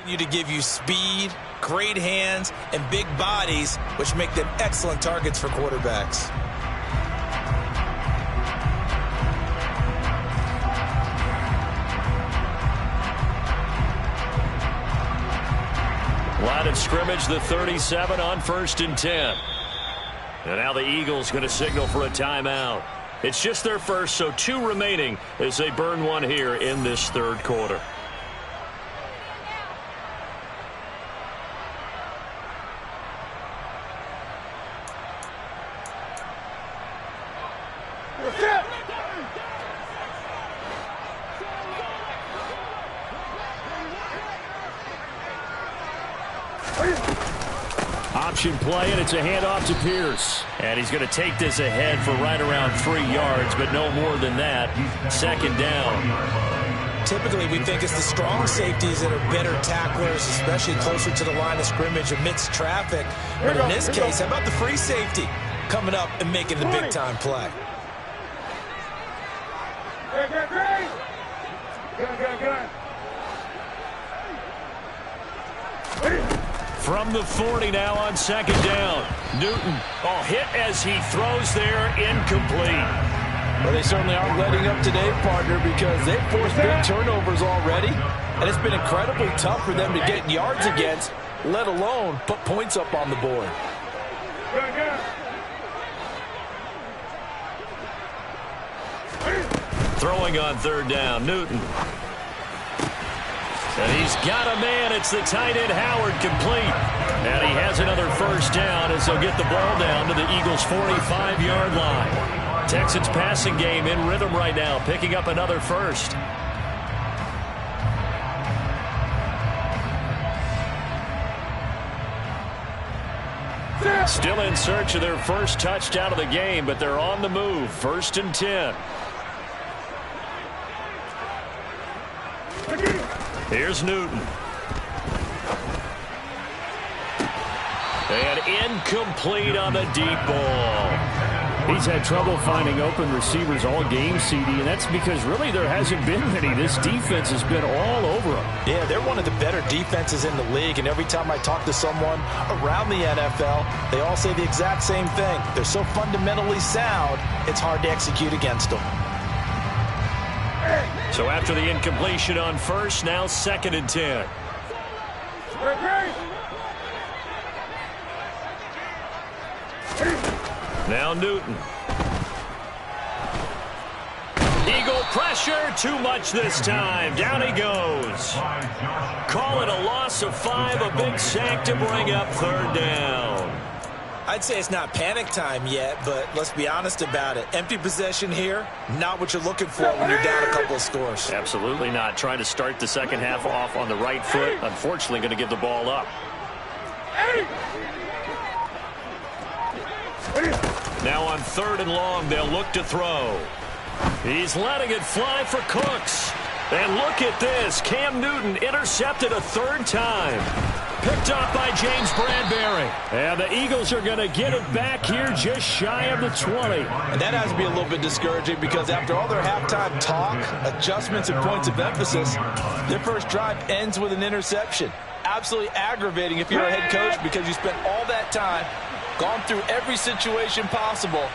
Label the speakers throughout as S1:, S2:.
S1: You to give you speed, great hands, and big bodies, which make them excellent targets for quarterbacks.
S2: Line of scrimmage, the 37 on 1st and 10. And now the Eagles going to signal for a timeout. It's just their first, so 2 remaining as they burn one here in this 3rd quarter. Option play, and it's a handoff to Pierce. And he's going to take this ahead for right around 3 yards, but no more than that. 2nd down.
S1: Typically, we think it's the strong safeties that are better tacklers, especially closer to the line of scrimmage amidst traffic. But in this case, how about the free safety coming up and making the big-time play?
S2: From the 40 now on 2nd down. Newton, hit as he throws there, incomplete.
S3: Well, they certainly aren't letting up today, partner, because they've forced big turnovers already, and it's been incredibly tough for them to get yards against, let alone put points up on the board.
S2: Throwing on 3rd down, Newton. And he's got a man. It's the tight end, Howard, complete. And he has another 1st down as they'll get the ball down to the Eagles' 45-yard line. Texans passing game in rhythm right now, picking up another 1st. Still in search of their first touchdown of the game, but they're on the move. 1st and 10. Here's Newton. And incomplete on the deep ball.
S4: He's had trouble finding open receivers all game, CD, and that's because really there hasn't been many. This defense has been all over them.
S1: Yeah, they're one of the better defenses in the league, and every time I talk to someone around the NFL, they all say the exact same thing. They're so fundamentally sound, it's hard to execute against them.
S2: So after the incompletion on 1st, now 2nd and 10. Now Newton. Eagle pressure, too much this time. Down he goes. Call it a loss of 5, a big sack to bring up 3rd down.
S1: I'd say it's not panic time yet, but let's be honest about it. Empty possession here, not what you're looking for when you're down a couple of scores.
S2: Absolutely not. Trying to start the 2nd half off on the right foot. Unfortunately, going to give the ball up. Now on 3rd and long, they'll look to throw. He's letting it fly for Cooks. And look at this. Cam Newton intercepted a 3rd time. Picked up by James Bradbury. And the Eagles are going to get it back here just shy of the 20.
S3: And that has to be a little bit discouraging because after all their halftime talk, adjustments, and points of emphasis, their first drive ends with an interception. Absolutely aggravating if you're a head coach because you spent all that time, gone through every situation possible,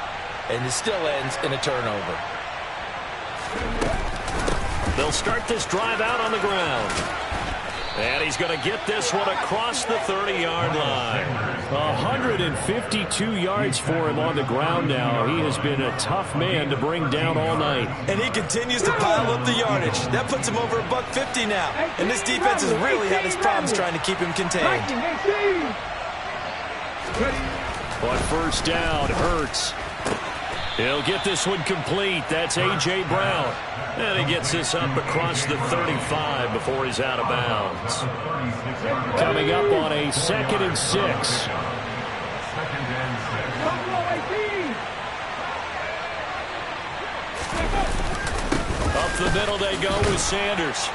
S3: and it still ends in a turnover.
S2: They'll start this drive out on the ground. And he's going to get this one across the 30-yard line.
S4: 152 yards for him on the ground now. He has been a tough man to bring down all night.
S1: And he continues to pile up the yardage. That puts him over $150 now. And this defense has really had its problems trying to keep him contained.
S2: On 1st down, Hurts. He'll get this one complete. That's A.J. Brown. And he gets this up across the 35 before he's out of bounds.
S4: Coming up on a 2nd and 6.
S2: Up the middle they go with Sanders.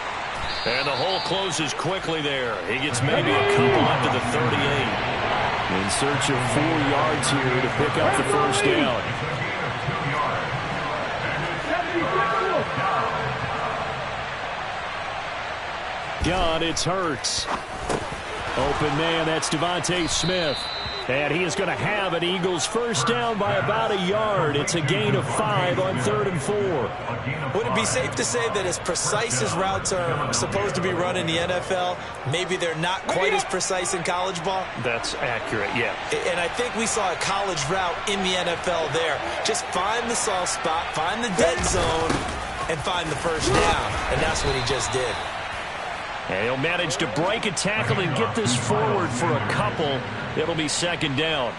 S2: And the hole closes quickly there. He gets maybe a couple up to the 38.
S4: In search of 4 yards here to pick up the 1st down.
S2: Shotgun, it's Hurts. Open man, that's Devontae Smith. And he is going to have an Eagles first down by about a yard. It's a gain of 5 on 3rd and 4.
S1: Would it be safe to say that as precise as routes are supposed to be run in the NFL, maybe they're not quite as precise in college ball?
S2: That's accurate, yeah.
S1: And I think we saw a college route in the NFL there. Just find the soft spot, find the dead zone, and find the first down. And that's what he just did.
S2: And he'll manage to break a tackle and get this forward for a couple. It'll be 2nd down.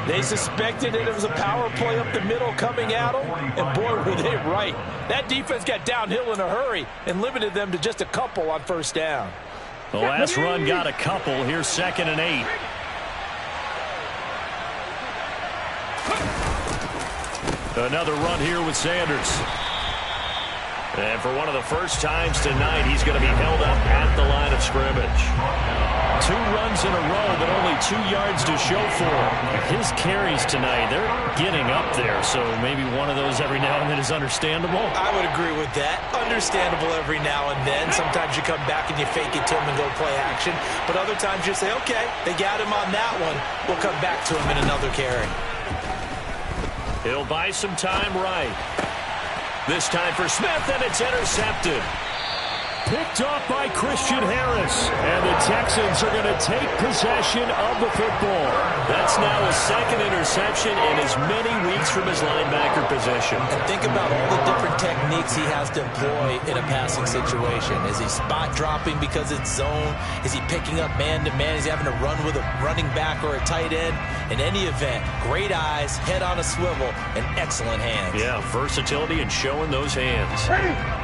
S3: They suspected that it was a power play up the middle coming at them, and boy, were they right. That defense got downhill in a hurry and limited them to just a couple on first down.
S2: The last run got a couple. Here's 2nd and 8. Another run here with Sanders. And for one of the first times tonight, he's going to be held up at the line of scrimmage. 2 runs in a row, but only 2 yards to show for him. His carries tonight, they're getting up there, so maybe one of those every now and then is understandable.
S1: I would agree with that. Understandable every now and then. Sometimes you come back and you fake it to him and go play action. But other times you say, okay, they got him on that one. We'll come back to him in another carry.
S2: He'll buy some time right. This time for Smith, and it's intercepted. Picked off by Christian Harris. And the Texans are going to take possession of the football. That's now his 2nd interception in as many weeks from his linebacker position.
S1: And think about all the different techniques he has to employ in a passing situation. Is he spot dropping because it's zone? Is he picking up man-to-man? Is he having to run with a running back or a tight end? In any event, great eyes, head on a swivel, and excellent hands.
S2: Yeah, versatility and showing those hands.
S5: Ready.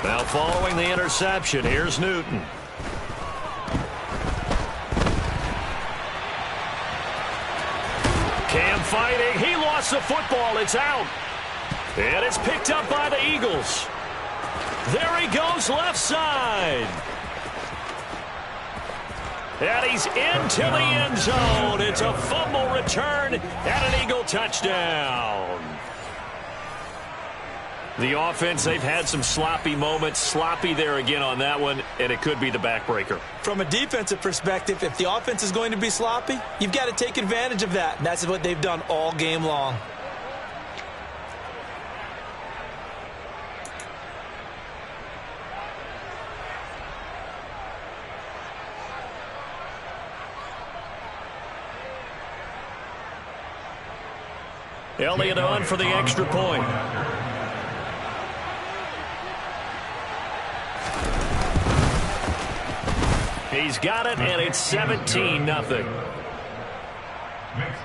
S2: Now following the interception, here's Newton. Cam fighting. He lost the football. It's out. And it's picked up by the Eagles. There he goes, left side. And he's into the end zone. It's a fumble return and an Eagle touchdown. The offense, they've had some sloppy moments. Sloppy there again on that one, and it could be the backbreaker.
S1: From a defensive perspective, if the offense is going to be sloppy, you've got to take advantage of that. And that's what they've done all game long.
S2: Elliott on for the extra point. He's got it, and it's 17-0.
S5: Makes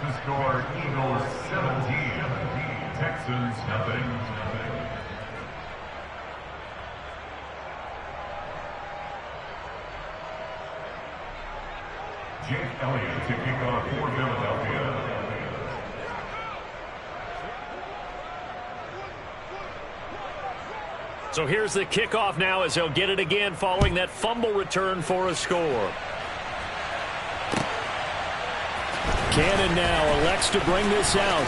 S5: the score Eagles 17, Texans nothing. Jake Elliott to kick off for Philadelphia.
S2: So here's the kickoff now as he'll get it again following that fumble return for a score. Cannon now elects to bring this out.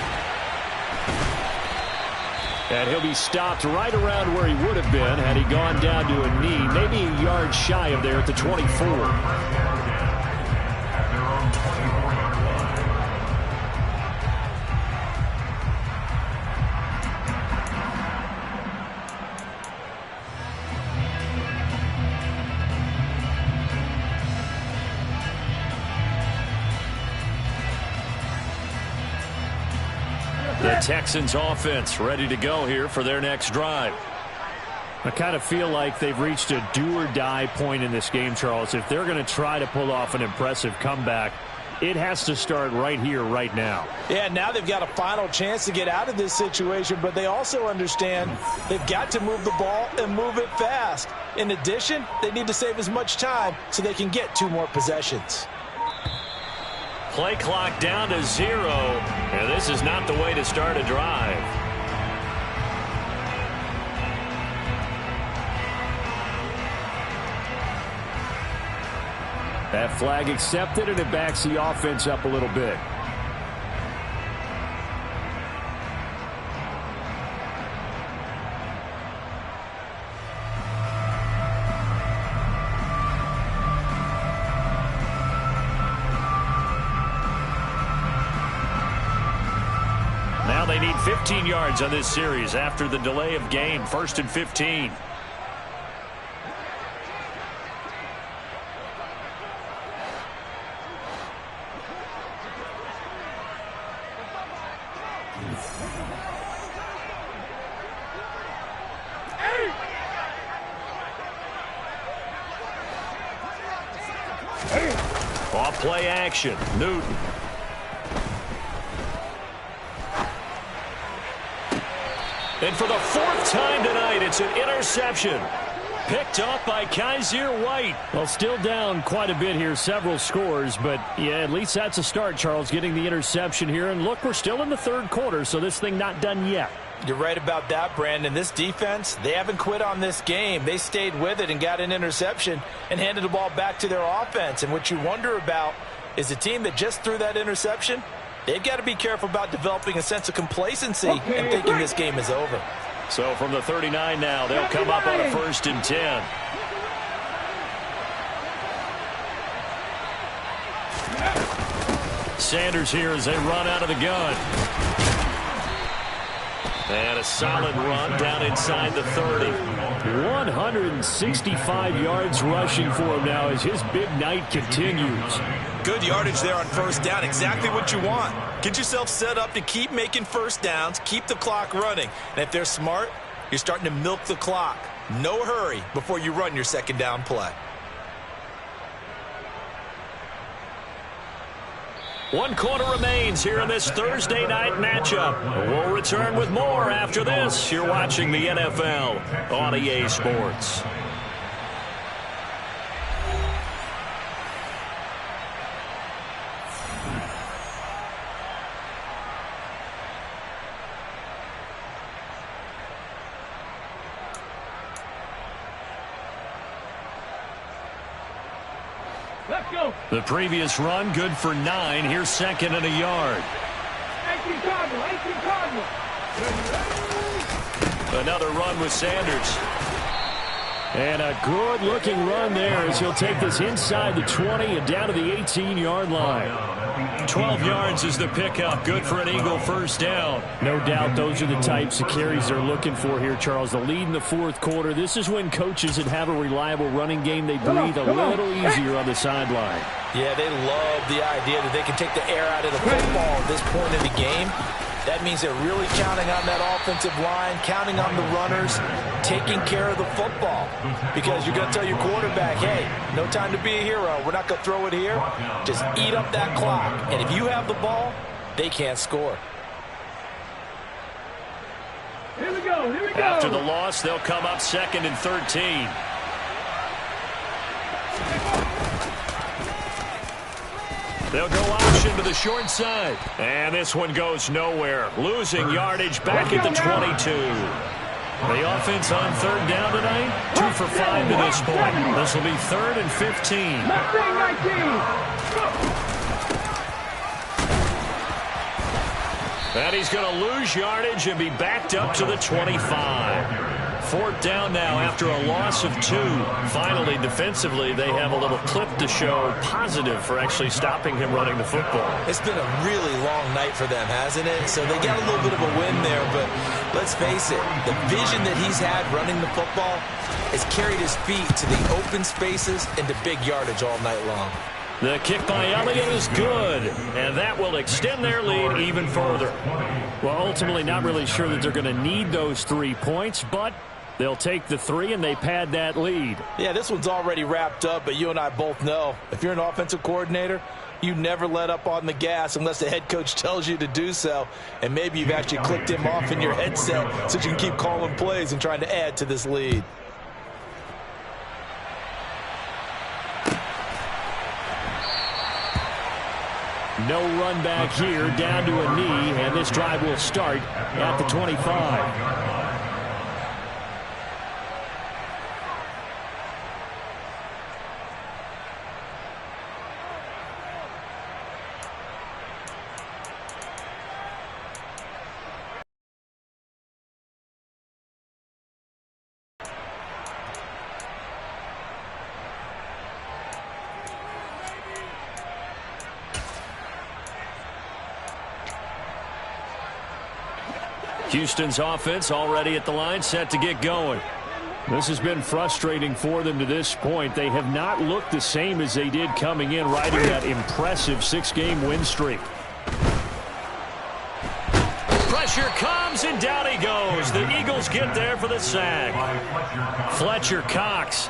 S2: And he'll be stopped right around where he would have been had he gone down to a knee, maybe a yard shy of there at the 24. The Texans offense ready to go here for their next drive.
S4: I kind of feel like they've reached a do-or-die point in this game, Charles. If they're going to try to pull off an impressive comeback, It has to start right here, right now.
S3: Yeah, now they've got a final chance to get out of this situation, but they also understand they've got to move the ball and move it fast. In addition, they need to save as much time so they can get 2 more possessions.
S2: Play clock down to 0, and this is not the way to start a drive.
S4: That flag accepted, and it backs the offense up a little bit.
S2: Now they need 15 yards on this series after the delay of game. 1st and 15. Off play action. Newton. And for the 4th time tonight, it's an interception. Picked off by Kaiser White.
S4: Well, still down quite a bit here, several scores, but yeah, at least that's a start, Charles, getting the interception here. And look, we're still in the 3rd quarter, so this thing not done yet.
S3: You're right about that, Brandon. This defense, they haven't quit on this game. They stayed with it and got an interception and handed the ball back to their offense. And what you wonder about is a team that just threw that interception, they've got to be careful about developing a sense of complacency and thinking this game is over.
S2: So from the 39 now, they'll come up on a 1st and 10. Sanders here as they run out of the gun. And a solid run down inside the 30.
S4: 165 yards rushing for him now as his big night continues.
S3: Good yardage there on 1st down. Exactly what you want. Get yourself set up to keep making 1st downs, keep the clock running. And if they're smart, you're starting to milk the clock. No hurry before you run your 2nd down play.
S2: 1 quarter remains here in this Thursday night matchup. We'll return with more after this. You're watching the NFL on EA Sports.
S5: Let's go.
S2: The previous run good for 9. Here's 2nd and a yard.
S5: 18 Cardinal.
S2: Another run with Sanders.
S4: And a good-looking run there as he'll take this inside the 20 and down to the 18-yard line.
S2: 12 yards is the pickup. Good for an Eagle 1st down.
S4: No doubt those are the types of carries they're looking for here, Charles. The lead in the 4th quarter. This is when coaches that have a reliable running game, they breathe a little easier on the sideline.
S3: Yeah, they love the idea that they can take the air out of the football at this point in the game. That means they're really counting on that offensive line, counting on the runners, taking care of the football. Because you're going to tell your quarterback, hey, no time to be a hero. We're not going to throw it here. Just eat up that clock. And if you have the ball, they can't score.
S5: Here we go.
S2: After the loss, they'll come up 2nd and 13. They'll go option to the short side. And this one goes nowhere. Losing yardage back at the 22. The offense on 3rd down tonight, 2 for 5 to this point. This will be 3rd and 15. And he's going to lose yardage and be backed up to the 25. 4th down now after a loss of 2. Finally, defensively, they have a little clip to show positive for actually stopping him running the football.
S3: It's been a really long night for them, hasn't it? So they got a little bit of a win there, but let's face it, the vision that he's had running the football has carried his feet to the open spaces and to big yardage all night long.
S2: The kick by Elliott is good, and that will extend their lead even further.
S4: Well, ultimately not really sure that they're going to need those 3 points, but They'll take the 3, and they pad that lead.
S3: Yeah, this one's already wrapped up, but you and I both know if you're an offensive coordinator, you never let up on the gas unless the head coach tells you to do so. And maybe you've actually clicked him off in your headset so you can keep calling plays and trying to add to this lead.
S4: No run back here, down to a knee, and this drive will start at the 25. Houston's offense already at the line, set to get going. This has been frustrating for them to this point. They have not looked the same as they did coming in, riding that impressive 6-game win streak.
S2: Pressure comes, and down he goes. The Eagles get there for the sack. Fletcher Cox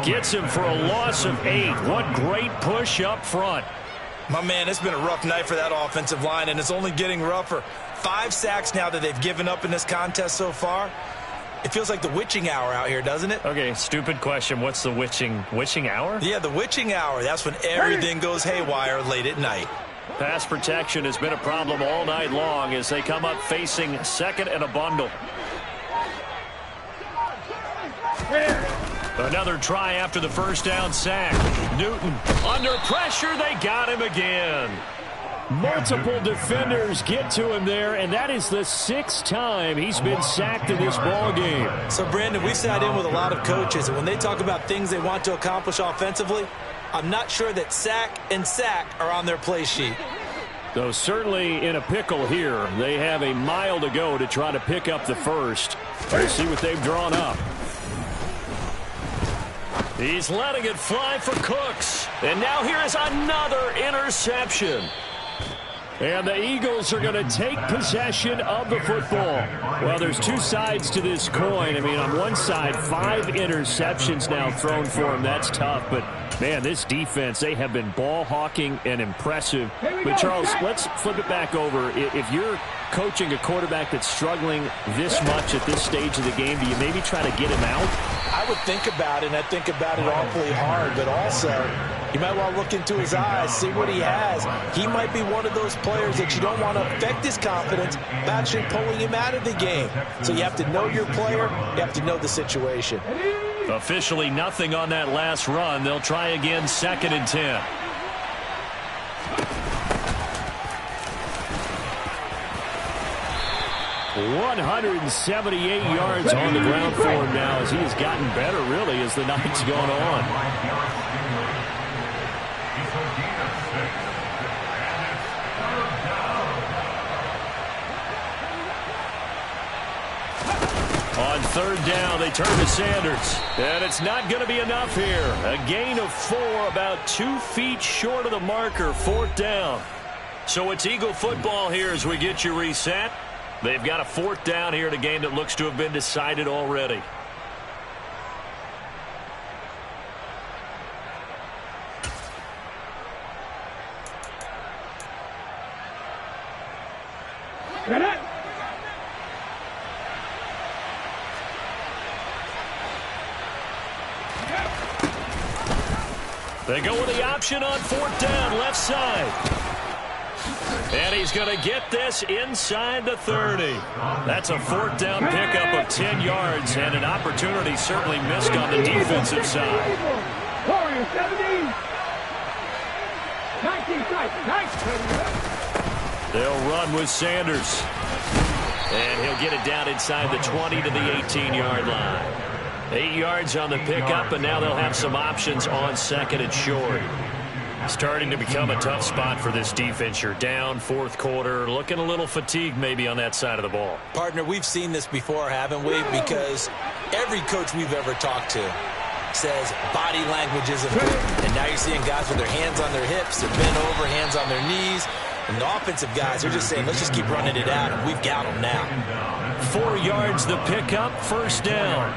S2: gets him for a loss of 8. What great push up front.
S3: My man, it's been a rough night for that offensive line, and it's only getting rougher. 5 sacks now that they've given up in this contest so far. It feels like the witching hour out here, doesn't it?
S2: Okay, stupid question. What's the witching hour?
S3: Yeah, the witching hour. That's when everything goes haywire late at night.
S2: Pass protection has been a problem all night long as they come up facing second and a bundle. Another try after the first down sack. Newton under pressure. They got him again.
S4: Multiple defenders get to him there, and that is the 6th time he's been sacked in this ball game.
S3: So, Brandon, we sat in with a lot of coaches, and when they talk about things they want to accomplish offensively, I'm not sure that sack and sack are on their play sheet.
S4: Though certainly in a pickle here. They have a mile to go to try to pick up the first. Let's see what they've drawn up.
S2: He's letting it fly for Cooks. And now here is another interception.
S4: And the Eagles are going to take possession of the football. Well, there's 2 sides to this coin. I mean, on one side, 5 interceptions now thrown for him. That's tough. But, man, this defense, they have been ball hawking and impressive. But, Charles, let's flip it back over. If you're coaching a quarterback that's struggling this much at this stage of the game, do you maybe try to get him out?
S3: I would think about it, and I think about it awfully hard. But also, you might want to look into his eyes, see what he has. He might be one of those players that you don't want to affect his confidence by actually pulling him out of the game. So you have to know your player. You have to know the situation.
S2: Officially nothing on that last run. They'll try again, 2nd and 10.
S4: .178 yards on the ground for him now as he has gotten better, really, as the night's gone on.
S2: On 3rd down, they turn to Sanders. And it's not going to be enough here. A gain of 4, about 2 feet short of the marker, 4th down. So it's Eagle football here as we get you reset. They've got a 4th down here in a game that looks to have been decided already. They go with the option on 4th down, left side. And he's going to get this inside the 30. That's a 4th down pickup of 10 yards and an opportunity certainly missed on the defensive side.
S5: Warriors 17. 19 strikes.
S2: They'll run with Sanders. And he'll get it down inside the 20 to the 18-yard line. 8 yards on the pickup, and now they'll have some options on 2nd and short. Starting to become a tough spot for this defense. You're down 4th quarter, looking a little fatigued maybe on that side of the ball.
S3: Partner, we've seen this before, haven't we? Because every coach we've ever talked to says body language is important. And now you're seeing guys with their hands on their hips, they're bent over, hands on their knees.
S1: And the offensive guys, they're just saying, let's just keep running it out, and we've got them now.
S4: 4 yards the pickup, first down.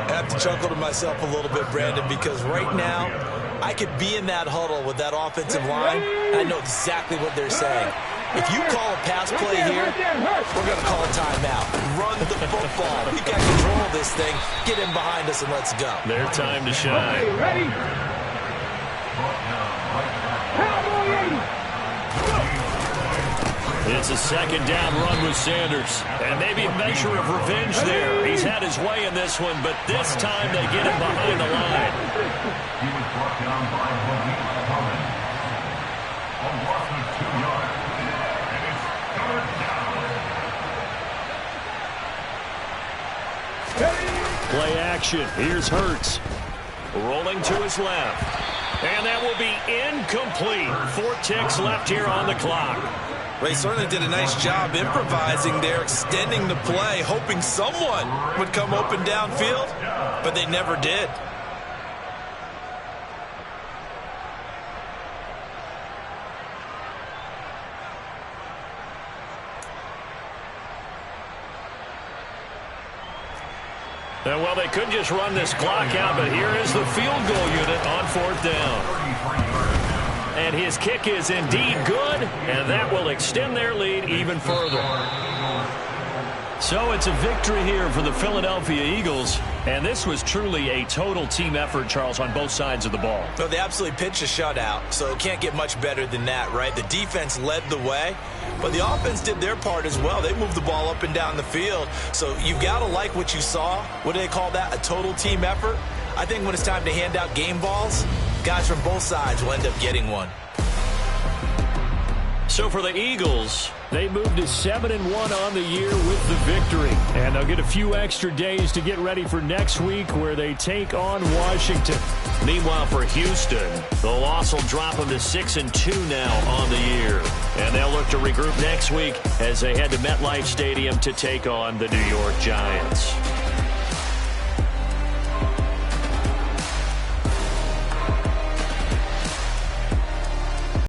S1: I have to chuckle to myself a little bit, Brandon, because right now I could be in that huddle with that offensive line. I know exactly what they're saying. If you call a pass play here, we're going to call a timeout. Run the football. We've got control of this thing. Get in behind us and let's go.
S4: Their time to shine.
S5: Okay, ready?
S4: It's a second down run with Sanders. And maybe a measure of revenge there. He's had his way in this one, but this time they get him behind the line.
S6: He was brought down by Malik Collins. A loss of 2 yards. And it's third down.
S4: Play action. Here's Hurts. Rolling to his left. And that will be incomplete. 4 ticks left here on the clock.
S1: They certainly did a nice job improvising there, extending the play, hoping someone would come open downfield, but they never did.
S4: And, well, they could just run this clock out, but here is the field goal unit on 4th down. And his kick is indeed good, and that will extend their lead even further. So it's a victory here for the Philadelphia Eagles, and this was truly a total team effort, Charles, on both sides of the ball.
S1: So they absolutely pitched a shutout, so it can't get much better than that, right? The defense led the way, but the offense did their part as well. They moved the ball up and down the field, so you've got to like what you saw. What do they call that? A total team effort? I think when it's time to hand out game balls, guys from both sides will end up getting one.
S4: So for the Eagles, they moved to 7-1 on the year with the victory. And they'll get a few extra days to get ready for next week where they take on Washington. Meanwhile, for Houston, the loss will drop them to 6-2 now on the year. And they'll look to regroup next week as they head to MetLife Stadium to take on the New York Giants.